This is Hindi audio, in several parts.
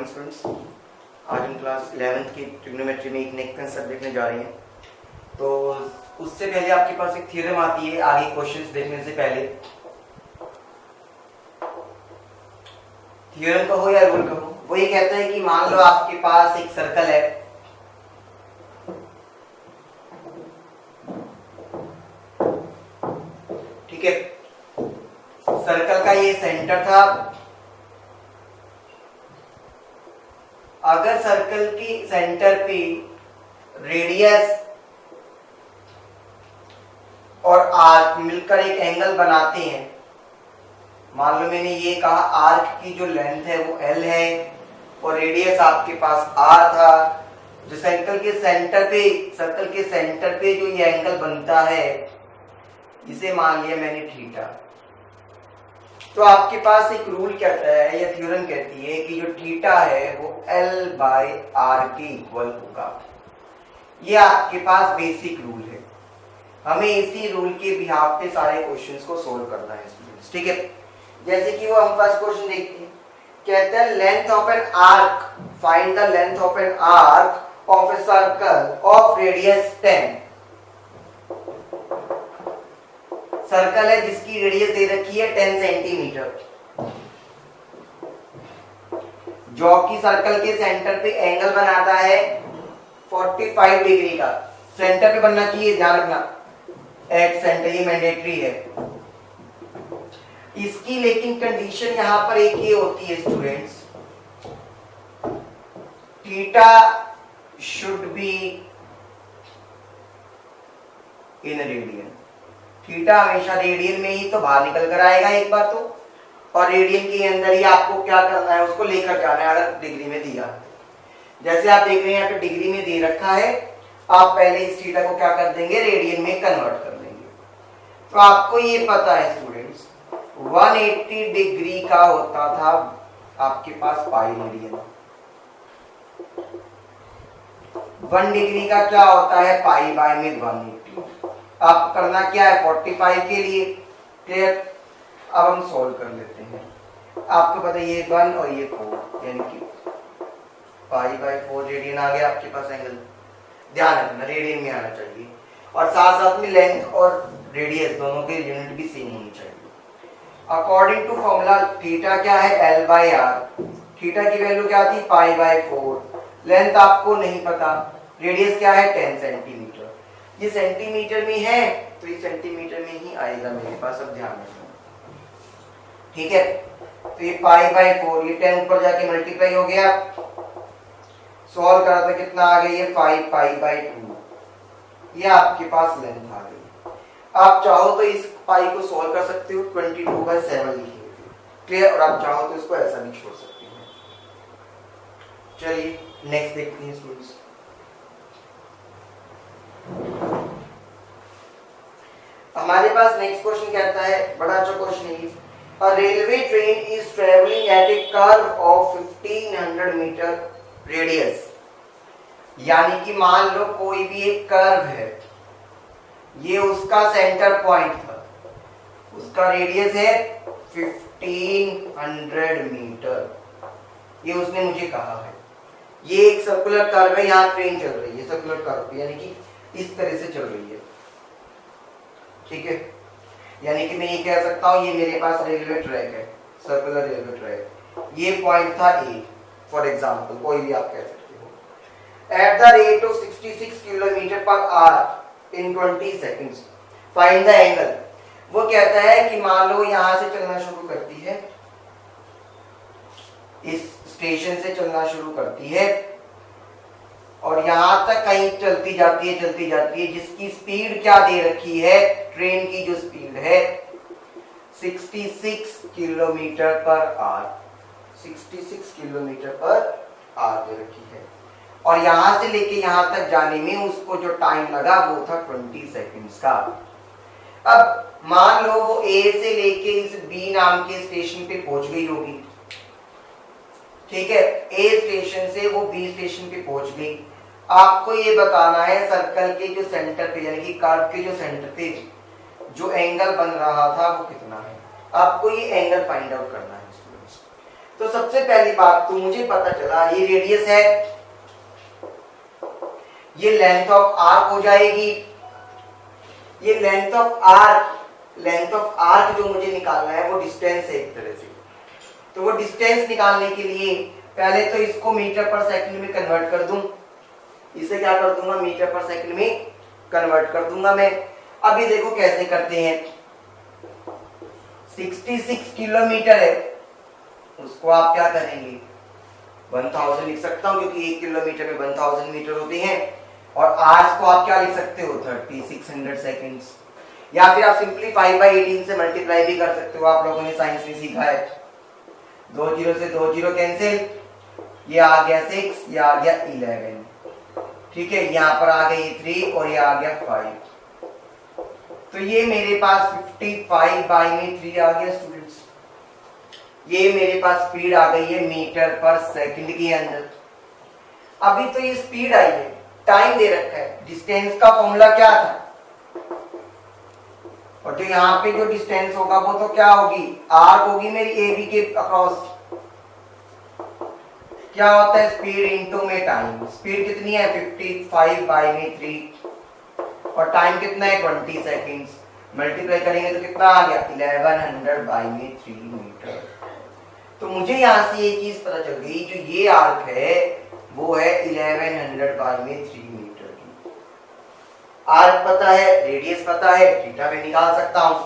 Morning students. आज हम क्लास 11th की ट्रिग्नोमेट्री में एक नेक कंसेप्ट देखने जा रहे हैं। तो उससे पहले आपके पास एक थ्योरम आती है आगे क्वेश्चंस देखने से पहले। थ्योरम का हो या रूल का हो, वो ये कहता है कि मान लो आपके पास एक सर्कल है, ठीक है। सर्कल का ये सेंटर था। अगर सर्कल की सेंटर पे रेडियस और आर्क मिलकर एक एंगल बनाते हैं, मान लो मैंने ये कहा आर्क की जो लेंथ है वो L है और रेडियस आपके पास R था। जो सर्कल के सेंटर पे जो ये एंगल बनता है इसे मान लिया मैंने थीटा। तो आपके पास एक रूल कहता है या थ्योरम कहती है कि जो थीटा है वो L/R के इक्वल होगा। ये आपके पास बेसिक रूल है। हमें इसी रूल के बिहाफ पे सारे क्वेश्चंस को सोल्व करना है स्टूडेंट्स, ठीक है। जैसे कि वो हम फर्स्ट क्वेश्चन देखते हैं, कहते हैं length of an arc, find the length of an arc of a circle of radius 10। Circle है जिसकी रेडियस दे रखी है 10 सेंटीमीटर, जो कि सर्कल के सेंटर पे एंगल बनाता है 45 डिग्री का। सेंटर पे बनना चाहिए, ध्यान रखना, एट सेंटर, ये मैंडेटरी है। इसकी लेकिन कंडीशन यहां पर एक ये होती है students, theta should be in radian. Theta हमेशा रेडियन में ही तो बाहर निकल कर आएगा एक बार तो, और रेडियन के अंदर ही आपको क्या करना है, उसको लेकर जाना है। अगर डिग्री में दिया, जैसे आप देख रहे हैं यहाँ पे डिग्री में दे रखा है, आप पहले इस थीटा को क्या कर देंगे, रेडियन में कन्वर्ट कर देंगे। तो आपको ये पता है स्टूडेंट्स 180 डिग्री का होता था आपके पास पाई रेडियन। 1 डिग्री का क्या होता है, पाई बाय में 180। आप करना क्या है 45 के लिए, क्लियर। अब हम सॉल्व कर लेते हैं। आपको पता है ये 1 और ये 4, यानी कि पाई बाय 4 रेडियन आ गया आपके पास एंगल। ध्यान रखना रेडियन में आना चाहिए, और साथ साथ में लेंथ और रेडियस दोनों के यूनिट भी सेम होनी चाहिए। अकॉर्डिंग टू फॉर्मूला थीटा क्या है, L/R। थीटा की वैल्यू क्या थी, पाई बाय 4। लेंथ आपको नहीं पता, रेडियस क्या है 10 सेंटीमीटर। ये सेंटीमीटर में है तो ये सेंटीमीटर में ही आएगा मेरे पास, अब ध्यान रखना, ठीक है। तो ये पाई बाय 4, ये 10 ऊपर जाके मल्टीप्लाई हो गया। सॉल्व करा था कितना आ गया, ये 5 पाई बाय 2। ये आपके पास लेंथ आ गई। आप चाहो तो इस पाई को सॉल्व कर सकते हो, 22/7 लिखिए, क्लियर। और आप चाहो तो इसको ऐसा भी छोड़ सकते हैं। चलिए नेक्स्ट देखते हैं स्टूडेंट्स। हमारे पास नेक्स्ट क्वेश्चन कहता है, बड़ा अच्छा क्वेश्चन है। A railway train is travelling at a curve of 1500 metre radius. यानी कि मान लो कोई भी एक कर्व है, ये उसका सेंटर पॉइंट था, उसका रेडियस है 1500 मीटर, ये उसने मुझे कहा है। ये एक सर्कुलर कर्व है, यहाँ ट्रेन चल रही है सर्कुलर कर्व, यानी कि इस तरह से चल रही है, ठीक है। यानी कि मैं ये कह सकता हूं ये मेरे पास रेलवे ट्रैक है, सर्कुलर रेलवे ट्रैक। ये पॉइंट था ए फॉर एग्जांपल, कोई भी आप कह सकते हो। At the rate of 66 kilometre per our in 20 seconds find the angle. वो कहता है कि मान लो यहां से चलना शुरू करती है, इस स्टेशन से चलना शुरू करती है और यहां तक कहीं चलती जाती है, जिसकी स्पीड क्या दे रखी है, ट्रेन की जो स्पीड है 66 kilometre per hour, 66 kilometre per hour दे रखी है। और यहां से लेके यहां तक जाने में उसको जो टाइम लगा वो था 20 सेकंड्स का। अब मान लो वो ए से लेके इस बी नाम के स्टेशन पे पहुंच गई होगी, ठीक है। ए स्टेशन से वो बी स्टेशन पे पहुंच गई। आपको ये बताना है सर्कल के जो सेंटर पे, यानी कि कर्व के जो सेंटर पे जो एंगल बन रहा था वो कितना है। आपको ये एंगल फाइंड आउट करना है स्टूडेंट्स। तो सबसे पहली बात तो मुझे पता चला ये रेडियस है, ये लेंथ ऑफ आर्क हो जाएगी। ये लेंथ ऑफ आर्क जो मुझे निकालना है वो डिस्टेंस है एक तरह से। तो वो डिस्टेंस निकालने के लिए पहले तो इसको मीटर पर सेकंड में कन्वर्ट कर दूं। इसे क्या कर दूंगा, मीटर पर सेकंड में कन्वर्ट कर दूंगा मैं। अभी देखो कैसे करते हैं। 66 किलोमीटर है, उसको आप क्या करेंगे, 1000 लिख सकता हूं क्योंकि 1 किलोमीटर में 1000 मीटर होते हैं। और आवर्स को आप क्या लिख सकते हो, 3600 सेकेंड्स। या फिर आप सिंपली 5/18 से मल्टीप्लाई भी कर सकते हो, आप लोगों ने साइंस में सीखा है। 2 जीरो से 2 जीरो कैंसिल, ये आ गया 6, ये आ गया 11, ठीक है। यहाँ पर आ गई 3 और ये आ गया 5। तो ये मेरे पास 55/3 आ गया स्टूडेंट्स। ये मेरे पास स्पीड आ गई है मीटर पर सेकंड के अंदर। अभी तो ये स्पीड आई है, टाइम दे रखा है। डिस्टेंस का फॉर्मूला क्या था, और जो यहाँ पे जो डिस्टेंस होगा वो तो क्या होगी, आर्क होगी मेरी ए बी के अक्रॉस। क्या होता है, स्पीड इनटू में टाइम। स्पीड कितनी है, 55/3 और टाइम कितना है, 20 सेकेंड्स। मल्टीप्लाई करेंगे तो कितना आ गया, 1100/3 मीटर। तो मुझे यहां से ये चीज पता चल गई, जो ये आर्क है वो है 1100/3 मीटर की। आर्क पता है, रेडियस पता है, थीटा में निकाल सकता हूं।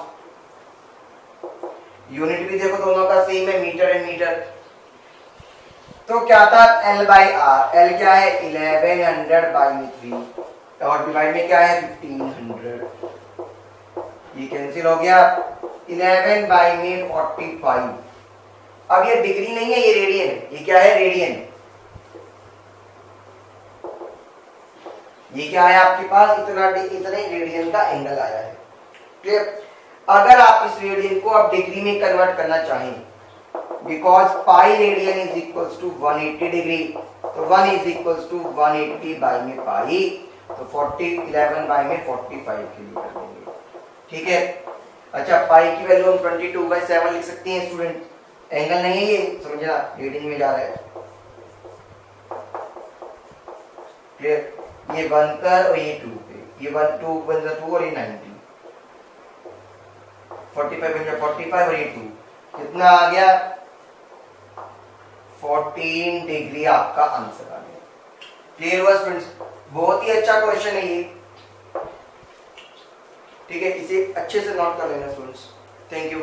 यूनिट भी देखो दोनों का सेम है, मीटर एंड मीटर। तो क्या था, L/R। L क्या है, 1100/3 और डिवाइड में क्या है, 1500। ये कैंसिल हो गया, 11/45। अब ये डिग्री नहीं है, ये रेडियन है। ये क्या है, रेडियन। ये क्या है आपके पास, इतने रेडियन का एंगल आया है। क्लियर। अगर आप इस रेडियन को आप डिग्री में कन्वर्ट करना चाहें, because pi radian is equals to 180 degree, तो 1 इज इक्वल्स टू 180/पाई, तो 11/45 के लिए कर देंगे, ठीक है। अच्छा, पाई की वैल्यू हम 22/7 लिख सकते हैं स्टूडेंट। एंगल नहीं है ये, समझना, रीडिंग में जा रहा है। क्लियर। ये 1 पर और ये 2 पे, ये 1 2 2 और ये 90, 45 और ये 2, कितना आ गया, 14 डिग्री आपका आंसर आ गया। क्लियर हुआ स्टूडेंट्स। बहुत ही अच्छा क्वेश्चन है ये, ठीक है। इसे अच्छे से नोट कर लेना स्टूडेंट्स। Thank you.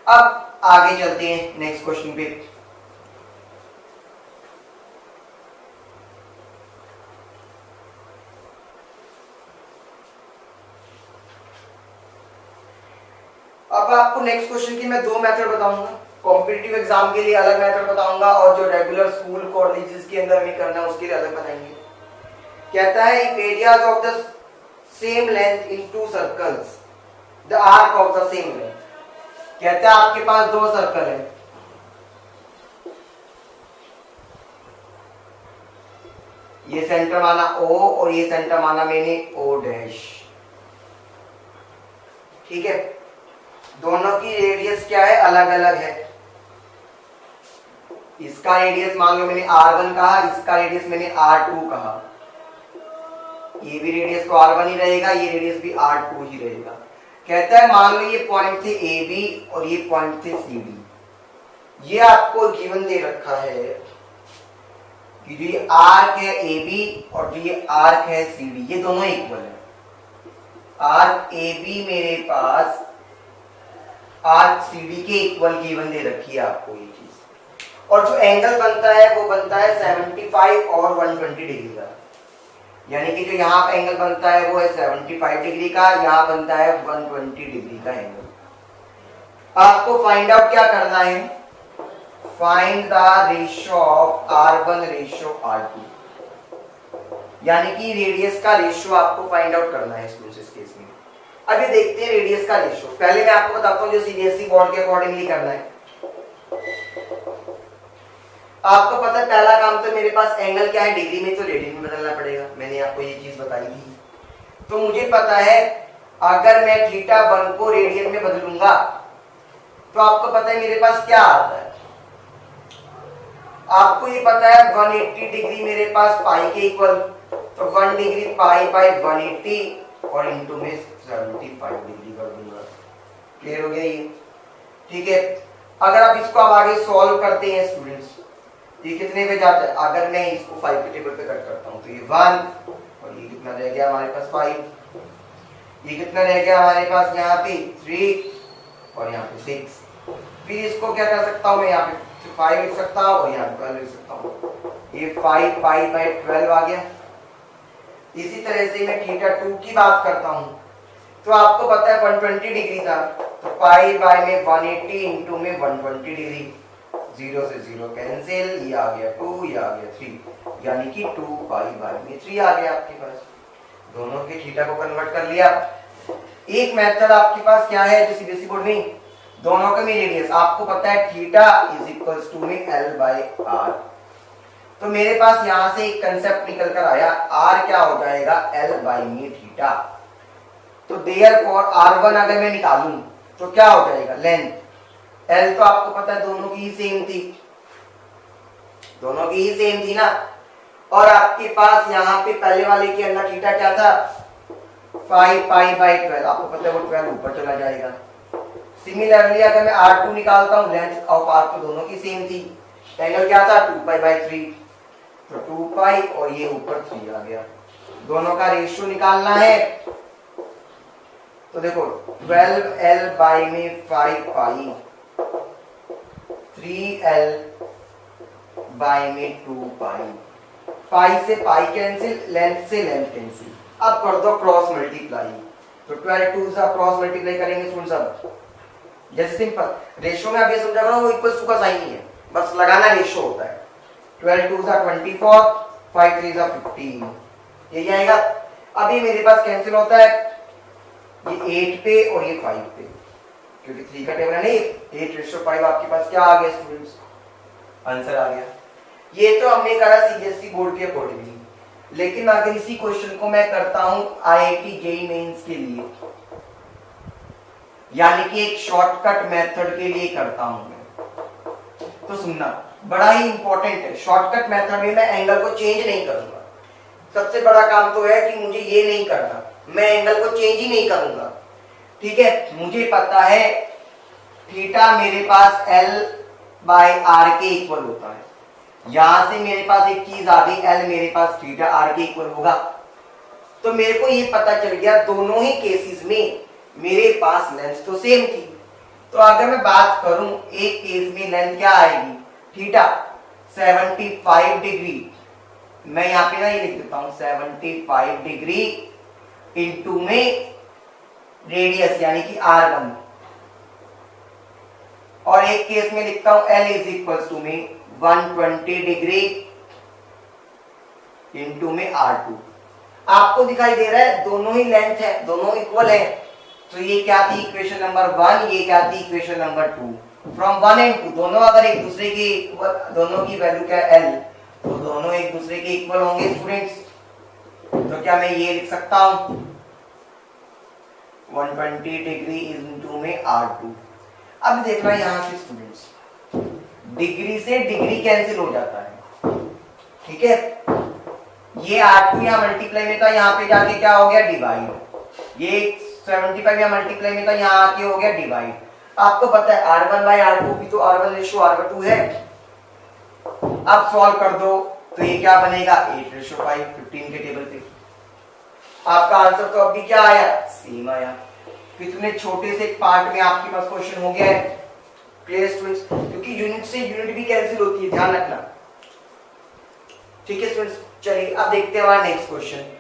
अब आगे चलते हैं नेक्स्ट क्वेश्चन पे। अब आपको नेक्स्ट क्वेश्चन की मैं 2 मेथड बताऊंगा। कॉम्पिटिटिव एग्जाम के लिए अलग मेथड बताऊंगा और जो रेगुलर स्कूल कॉलेजेस के अंदर हमें करना है उसके लिए अलग बताएंगे। कहता है, if areas of the same length in 2 circles the arc of the same length. कहता है आपके पास 2 सर्कल है, ये सेंटर माना O और ये सेंटर माना मैंने O डैश, ठीक है। दोनों की रेडियस क्या है, अलग अलग है। इसका रेडियस मान लो मैंने R1 कहा, इसका रेडियस मैंने R2 कहा। ये भी रेडियस तो R1 ही रहेगा, ये रेडियस भी R2 ही रहेगा। कहता है मान लो ये पॉइंट थे AB और ये पॉइंट थे CD। ये आपको गिवन दे रखा है कि जो ये आर्क है AB और जो ये आर्क है CD, ये दोनों इक्वल है। आर्क AB मेरे पास आर्क CD के इक्वल गिवन दे रखी है आपको ये चीज। और जो एंगल बनता है वो बनता है 75 और 120 डिग्री का। यानी कि जो यहाँ पे एंगल बनता है वो है 75 डिग्री का, यहाँ बनता है 120 डिग्री का एंगल। आपको फाइंड आउट क्या करना है, find the ratio of R1 ratio R2, यानी कि रेडियस का रेशियो आपको फाइंड आउट करना है स्टूडेंट्स इस केस में। अभी देखते हैं रेडियस का रेशियो। पहले मैं आपको बताता हूँ जो सीबीएसई बोर्ड के अकॉर्डिंगली करना है। आपको पता है पहला काम तो मेरे पास एंगल क्या है, डिग्री में, तो रेडियन में बदलना पड़ेगा। मैंने आपको ये चीज बताई थी। तो मुझे पता है अगर मैं थीटा 1 को रेडियन में बदलूंगा तो आपको पता है मेरे पास क्या आता है, आपको ये पता है 180 डिग्री मेरे पास पाई के इक्वल, तो 1 डिग्री पाई बाय 180 और इंटू में 75 डिग्री कर दूंगा। क्लियर हो गया ये? ठीक है। अगर आप इसको अब आगे सॉल्व करते हैं स्टूडेंट्स, ये कितने पे जाता है? अगर मैं इसको 5 के टेबल पे कट करता हूं तो ये 1 और ये कितना रह गया हमारे पास 5, ये कितना रह गया हमारे पास यहाँ पे 3 और यहाँ पे 6। फिर इसको क्या कर सकता हूँ मैं, यहाँ पे 5 लिख सकता हूँ और यहाँ पे 12 लिख सकता हूँ। ये 5 पाई बाय 12 आ गया। इसी तरह से मैं थीटा 2 की बात करता हूँ तो आपको पता है 120 डिग्री था, तो पाई बाय में 180 इंटू में 120 डिग्री, 0 से 0 कैंसिल, ये आ गया 2, ये आ गया 3, यानी कि 2 पाई बाय में 3 आ गया आपके पास। दोनों के थीटा को कन्वर्ट कर लिया। एक मेथड आपके पास क्या है जो सीबीएसई बोर्ड में, दोनों का में रेडियस आपको पता है थीटा इज इक्वल्स टू में L बाय R, तो मेरे पास यहां से एक कंसेप्ट निकल कर आया, R क्या हो जाएगा L बाय में थीटा। तो देयरफॉर R1 अगर मैं निकालूं तो क्या हो जाएगा लेंथ, L तो आपको पता है दोनों की ही सेम थी, दोनों की ही सेम थी ना। और आपके पास यहाँ पे पहले वाले के अंदर थीटा क्या था 5 पाई बाय 12, आपको पता है वो 12 ऊपर चला जाएगा। सिमिलरली अगर मैं R2 निकालता हूँ, लेंथ ऑफ R तो दोनों की सेम थी, एंगल क्या था 2 पाई बाय 3, तो 2 पाई और ये ऊपर 3 आ गया। दोनों का रेशियो निकालना है तो देखो 12L बाय में 5 पाई, 3L बाय में 2 पाई, पाई से पाई कैंसिल, लेंथ से लेंथ कैंसिल। अब कर दो क्रॉस मल्टीप्लाई, तो 12 2 से क्रॉस मल्टीप्लाई करेंगे सुन सब, जैसे सिंपल रेशियो में आप ये समझा करो वो इक्वल्स टू का साइन ही है, बस लगाना रेशियो होता है। 12 2 से 24, 5 3 से 15, यही आएगा। अभी मेरे पास कैंसिल होता है ये 8 पे और ये 5 पे, क्योंकि 3 का टेबल है नहीं, 8:5 आपके पास क्या आ गया स्टूडेंट्स, आंसर आ गया। ये तो हमने करा सीबीएसई बोर्ड के अकॉर्डिंगली, लेकिन अगर इसी क्वेश्चन को मैं करता हूं आईआईटी जेईई मेंस के लिए, यानी कि एक शॉर्टकट मेथड के लिए करता हूं मैं, तो सुनना बड़ा ही इंपॉर्टेंट है। शॉर्टकट मेथड में मैं एंगल को चेंज नहीं करूंगा। सबसे बड़ा काम तो है कि मुझे ये नहीं करना, मैं एंगल को चेंज ही नहीं करूंगा। ठीक है, मुझे पता है थीटा मेरे पास L बाय R के इक्वल होता है, यहां से मेरे पास एक चीज आ गई, L मेरे पास थीटा R के इक्वल होगा, तो मेरे को ये पता चल गया दोनों ही केसेस में मेरे पास लेंथ तो सेम थी। तो अगर मैं बात करूं एक केस में लेंथ क्या आएगी थीटा 75 डिग्री, मैं यहाँ पे ना ये लिख देता हूं 75 डिग्री इंटू में रेडियस यानी कि R1, और एक केस में लिखता हूं L इज इक्वल टू में 120 डिग्री इंटू में R2। आपको दिखाई दे रहा है दोनों ही लेंथ है, दोनों इक्वल है, तो ये क्या थी इक्वेशन नंबर 1, ये क्या थी इक्वेशन नंबर 2। फ्रॉम 1 एंड 2 दोनों अगर एक दूसरे के इक्वल, दोनों की वैल्यू क्या है L, तो दोनों एक दूसरे के इक्वल होंगे स्टूडेंट्स। तो क्या मैं ये लिख सकता हूं 120 डिग्री इंटू में R2। अब देखना यहां से स्टूडेंट्स, डिग्री से डिग्री कैंसिल हो जाता है, ठीक है। ये R2 यहाँ मल्टीप्लाई में था, यहाँ पे जाके क्या हो गया डिवाइड, ये 75 यहाँ मल्टीप्लाई में था, यहाँ आके हो गया डिवाइड। आपको पता है R1 बाय R2 भी तो R1 रेशो R2 है। अब सॉल्व कर दो तो ये क्या बनेगा 8:5, 15 के टेबल पे। आपका आंसर तो अभी क्या आया सेम आया। कितने छोटे से एक पार्ट में आपके पास क्वेश्चन हो गया है। क्लियर स्टूडेंट्स, क्योंकि यूनिट से यूनिट भी कैंसिल होती है, ध्यान रखना। ठीक है स्टूडेंट्स, चलिए अब देखते हैं हमारा नेक्स्ट क्वेश्चन।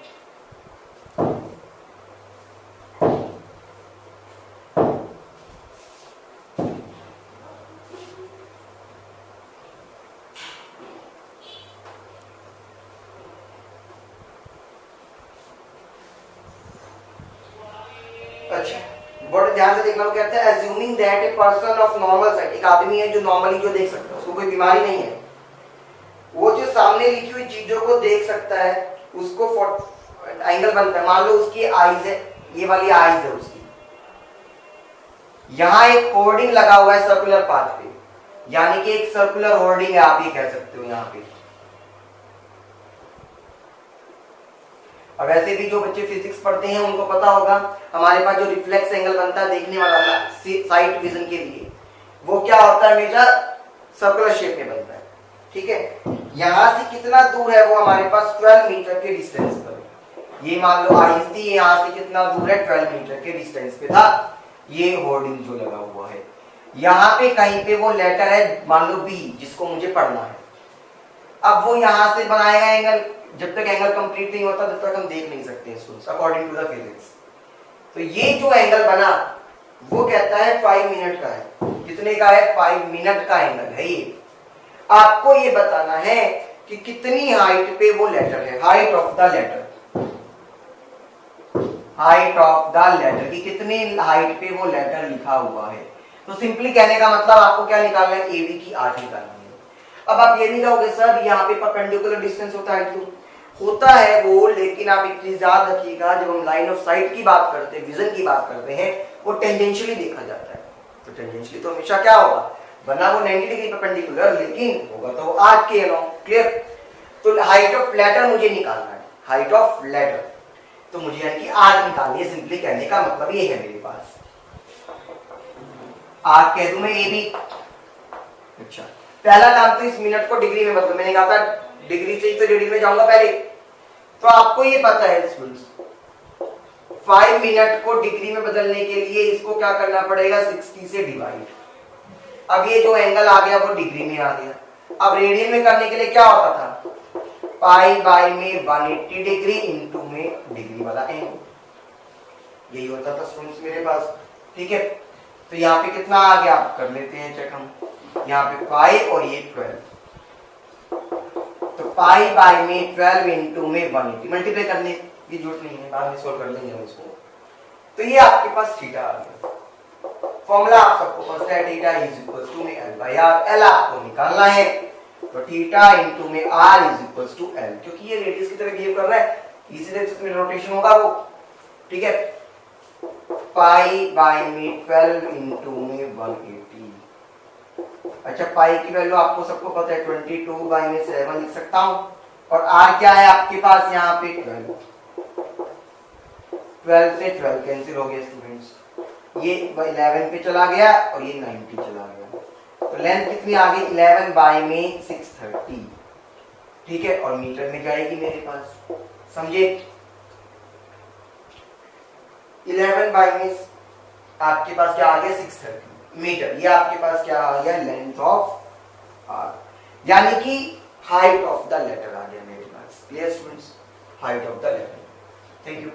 अच्छा, बड़ा ध्यान से देखना। वो कहता है assuming that a person of normal sight, एक आदमी है जो नॉर्मली जो देख सकता है, उसको कोई बीमारी नहीं है, वो जो सामने लिखी हुई चीजों को देख सकता है, उसको एंगल बनता है। मान लो उसकी आईज है, ये वाली आईज है उसकी, यहाँ एक होर्डिंग लगा हुआ है सर्कुलर पाथ पे, यानी कि एक सर्कुलर होर्डिंग है, आप ये कह सकते हो यहाँ पे। और वैसे भी जो बच्चे फिजिक्स पढ़ते हैं उनको पता होगा, हमारे पास जो रिफ्लेक्स एंगल बनता है देखने वाला साइट विजन के लिए, वो क्या होता है, हमेशा सर्कुलर शेप में बनता है। ठीक है, यहां से कितना दूर है, वो हमारे पास 12 मीटर के डिस्टेंस पर है। ये मान लो आइस थी, यहाँ से कितना दूर है, 12 मीटर के डिस्टेंस पे था ये होर्डिंग जो लगा हुआ है। यहाँ पे कहीं पे वो लेटर है, मान लो बी, जिसको मुझे पढ़ना है। अब वो यहां से बनाएगा एंगल, जब तक एंगल कंप्लीट नहीं होता तब तक हम देख नहीं सकते हैं अकॉर्डिंग टू द फिजिक्स। तो ये जो एंगल बना वो कहता है 5 मिनट का है। कितने का है, 5 मिनट का एंगल है ये। आपको ये बताना है कि कितनी हाइट पे वो लेटर है, height of the letter, height of the letter की कितनी हाइट पे वो लेटर लिखा हुआ है। तो सिंपली कहने का मतलब आपको क्या निकालना है, एबी की 8 निकालनी है। अब आप ये नहीं कहोगे सर यहाँ पे परपेंडिकुलर डिस्टेंस होता है, क्यों होता है वो, लेकिन आप एक चीज याद रखिएगा, जब हम लाइन ऑफ साइट की बात करते हैं, विजन की बात करते हैं, वो टेंजेंशियली देखा जाता है। तो टेंजेंशियली तो हमेशा क्या होगा, बना वो 90 डिग्री परपेंडिकुलर, लेकिन होगा तो आर्क के अलोंग। क्लियर। तो हाइट ऑफ लेटर मुझे निकालना है, हाइट ऑफ लेटर, तो मुझे यानी कि आर्क निकालनी है। सिंपली कहने का मतलब ये है, मेरे पास आर्क कह दूं मैं ए बी। अच्छा, पहला काम तो इस मिनट को डिग्री में बदलो, मैंने कहा था डिग्री से ही तो डिग्री में जाऊंगा पहले। तो आपको ये पता है स्टूडेंट्स, 5 मिनट को डिग्री में बदलने के लिए इसको क्या करना पड़ेगा, 60 से डिवाइड। अब ये जो एंगल आ गया वो डिग्री में आ गया। अब रेडियन में करने के लिए क्या होता था, पाई बाई में 180 डिग्री इंटू में डिग्री वाला एंगल, यही होता था स्टूडेंट्स मेरे पास। ठीक है, तो यहाँ पे कितना आ गया, आप कर लेते हैं चेक हम। यहाँ पे 5 और ये 12, तो पाई बाई में 12 इंटू में 180 मल्टीप्लाई करने की जरूरत नहीं है, बाद में सोल्व कर लेंगे हम इसको। तो ये आपके पास थीटा आ गया। फॉर्मूला आप सबको पता है, थीटा इज इक्वल्स टू में एल बाई आर। एल आपको निकालना है, तो थीटा इंटू में R is equals to L, क्योंकि ये रेडियस की तरह बिहेव कर रहा है, इसी तरह में रोटेशन होगा वो। ठीक है, पाई बाई में 12 इंटू में 180। अच्छा, पाई की वैल्यू आपको सबको पता है, 22 बाई में 7 लिख सकता हूं। और आर क्या है आपके पास, यहाँ पे 12 से 12 कैंसिल हो गया स्टूडेंट्स, ये 11 पे चला गया और ये 90 चला गया। तो लेंथ कितनी आ गई, 11 बाई में 630। ठीक है, और मीटर में जाएगी मेरे पास, समझे। 11 बाई में आपके पास क्या आ गया, 630 मीटर। ये आपके पास क्या आ गया, लेंथ ऑफ आर, यानी कि हाइट ऑफ द लेटर आ गया मेरे पास। Clear students, height of the letter. Thank you.